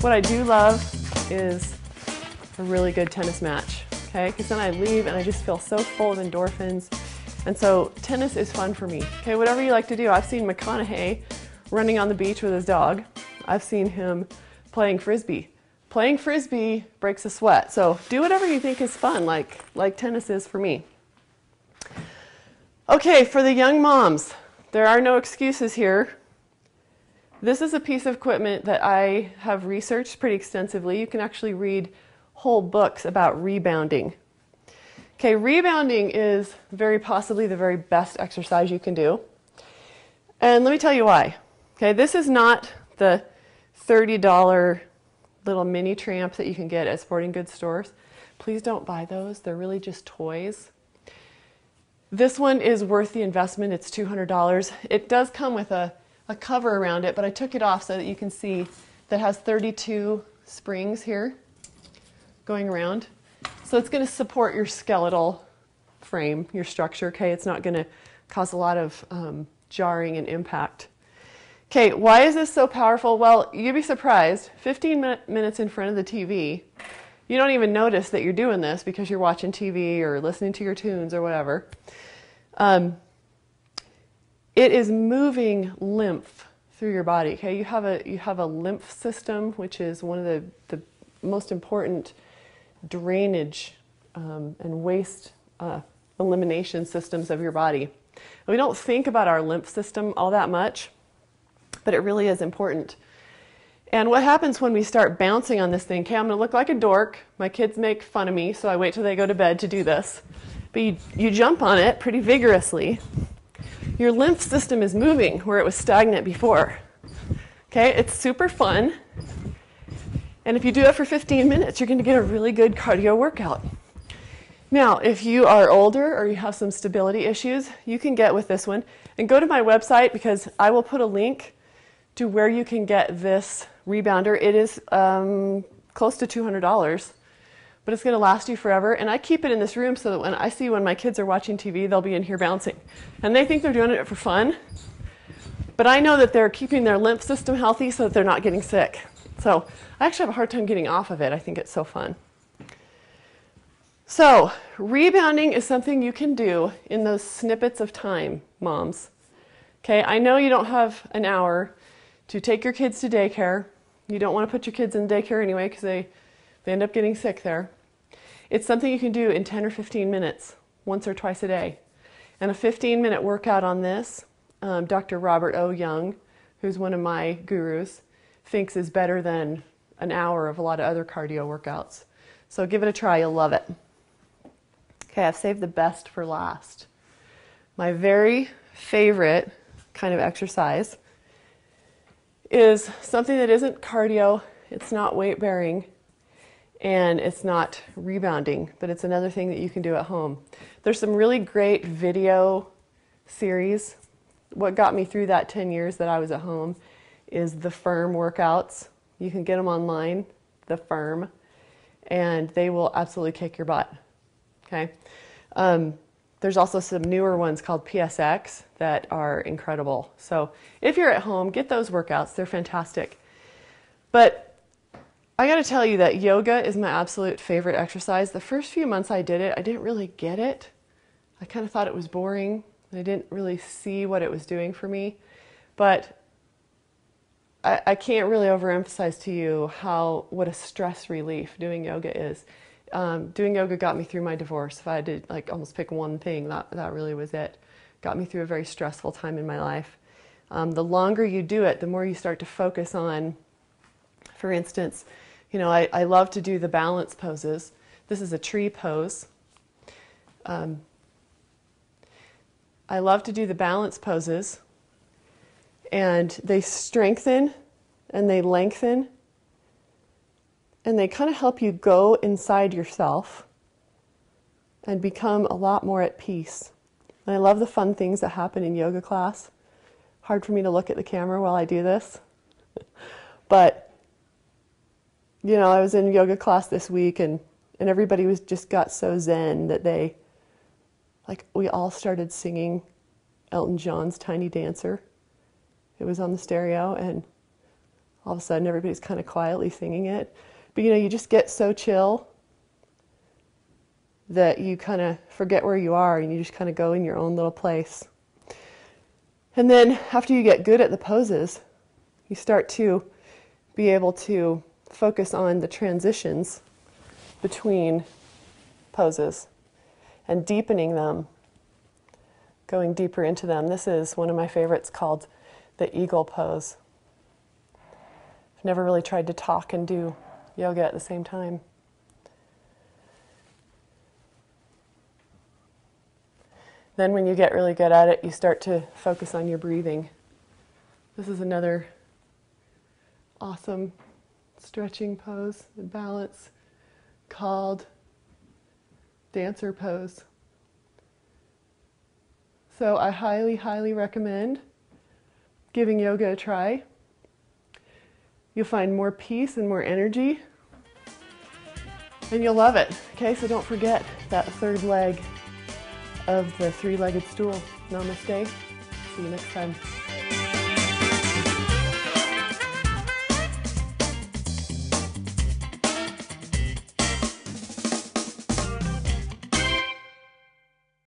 What I do love is a really good tennis match, okay? Because then I leave and I just feel so full of endorphins. And so tennis is fun for me, okay? Whatever you like to do. I've seen McConaughey running on the beach with his dog. I've seen him playing Frisbee. Playing Frisbee breaks a sweat. So do whatever you think is fun, like tennis is for me. Okay, for the young moms, there are no excuses here. This is a piece of equipment that I have researched pretty extensively. You can actually read whole books about rebounding. Okay, rebounding is very possibly the very best exercise you can do. And let me tell you why. Okay, this is not the $30 little mini tramp that you can get at sporting goods stores. Please don't buy those. They're really just toys. This one is worth the investment. It's $200. It does come with a cover around it, but I took it off so that you can see that has 32 springs here going around. So it's going to support your skeletal frame, your structure, okay? It's not going to cause a lot of jarring and impact. Okay, why is this so powerful? Well, you'd be surprised. 15 minutes in front of the TV, you don't even notice that you're doing this because you're watching TV or listening to your tunes or whatever. It is moving lymph through your body. Okay, you have a lymph system, which is one of the most important drainage and waste elimination systems of your body. And we don't think about our lymph system all that much, but it really is important. And what happens when we start bouncing on this thing? Okay, I'm going to look like a dork. My kids make fun of me, so I wait till they go to bed to do this. But you jump on it pretty vigorously. Your lymph system is moving where it was stagnant before. Okay, it's super fun. And if you do it for 15 minutes, you're going to get a really good cardio workout. Now, if you are older or you have some stability issues, you can get with this one. And go to my website because I will put a link to where you can get this rebounder. It is close to $200, but it's going to last you forever. And I keep it in this room so that when my kids are watching TV, they'll be in here bouncing. And they think they're doing it for fun, but I know that they're keeping their lymph system healthy so that they're not getting sick. So I actually have a hard time getting off of it. I think it's so fun. So rebounding is something you can do in those snippets of time, moms. Okay, I know you don't have an hour to take your kids to daycare. You don't want to put your kids in daycare anyway because they end up getting sick there. It's something you can do in 10 or 15 minutes, once or twice a day. And a 15-minute workout on this, Dr. Robert O. Young, who's one of my gurus, thinks is better than an hour of a lot of other cardio workouts. So give it a try, you'll love it. Okay, I've saved the best for last. My very favorite kind of exercise is something that isn't cardio, it's not weight bearing, and it's not rebounding, but it's another thing that you can do at home. There's some really great video series. What got me through that 10 years that I was at home is the Firm workouts. You can get them online, the Firm, and they will absolutely kick your butt. Okay. There's also some newer ones called PSX that are incredible. So if you're at home, get those workouts. They're fantastic. But I got to tell you that yoga is my absolute favorite exercise. The first few months I did it, I didn't really get it. I kind of thought it was boring. I didn't really see what it was doing for me. But I can't really overemphasize to you what a stress relief doing yoga is. Doing yoga got me through my divorce. If I had to almost pick one thing, that really was it. Got me through a very stressful time in my life. The longer you do it, the more you start to focus on, for instance, I love to do the balance poses. This is a tree pose. I love to do the balance poses, and they strengthen and they lengthen. And they kind of help you go inside yourself and become a lot more at peace. And I love the fun things that happen in yoga class. Hard for me to look at the camera while I do this. But, I was in yoga class this week and everybody just got so zen that we all started singing Elton John's Tiny Dancer. It was on the stereo and all of a sudden everybody's kind of quietly singing it. But you know, you just get so chill that you kind of forget where you are and you just kind of go in your own little place. And then after you get good at the poses, you start to be able to focus on the transitions between poses and deepening them, going deeper into them. This is one of my favorites called the eagle pose. I've never really tried to talk and do yoga at the same time. Then when you get really good at it, you start to focus on your breathing. This is another awesome stretching pose and balance called dancer pose. So I highly, highly recommend giving yoga a try. You'll find more peace and more energy, and you'll love it. Okay, so don't forget that third leg of the three-legged stool. Namaste. See you next time.